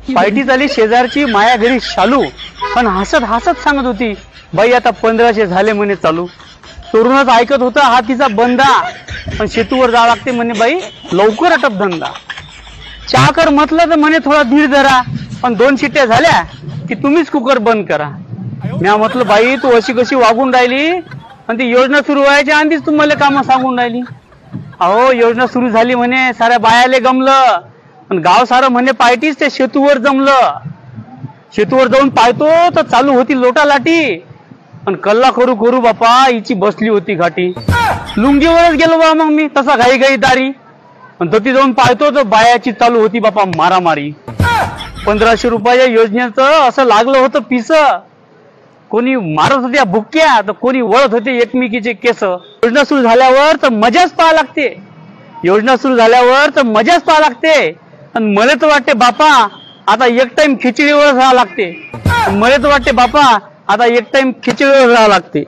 Party झाली शेजारची माया घरी शालू, पण हसत हसत सांगत होती, बाई आता 1500 झाले म्हणे चालू. तरुणच ऐकत होता हा तिचा बंदा, पण शेतूवर जावं लागते म्हणे बाई लवकर अटप धंदा. चहा कर म्हटलं तर म्हणे थोडा धीर धरा, पण 2 शिट्ट्या झाल्या की तुम्हीच कुकर बंद करा. मी म्हटलं बाई तू अशी कशी वागून राहिली, आणि ती योजना सुरू व्हायच्या आधीच तुम्हाला कामं सांगून राहिली. अहो योजना सुरू झाली म्हणे साऱ्या बायाले गमलं, पण गाव सारं म्हणे पार्टीच त्या शेतूवर जमलं. शेतूवर जाऊन पाहतो तर चालू होती लोटा लाटी, पण कल्ला करू करू बापा हिची बसली होती घाटी. लुंगीवरच गेलो बा मग मी तसा घाई घाई दारी, पण तो ती जाऊन पाहतो तर बायाची चालू होती बापा मारामारी. 1500 रुपयाच्या योजनेचं असं लागलं होतं पिस. कोणी मारत होत्या बुक्क्या तर कोणी वळत होते एकमेकीचे केस. योजना सुरू झाल्यावर तर मजाच पाहा लागते, योजना सुरू झाल्यावर तर मजाच पाहा लागते. आणि मला तर वाटते बापा आता एक टाइम खिचडीवर राहावं लागते, मला तर वाटते बापा आता एक टाइम खिचडीवर राहावं लागते.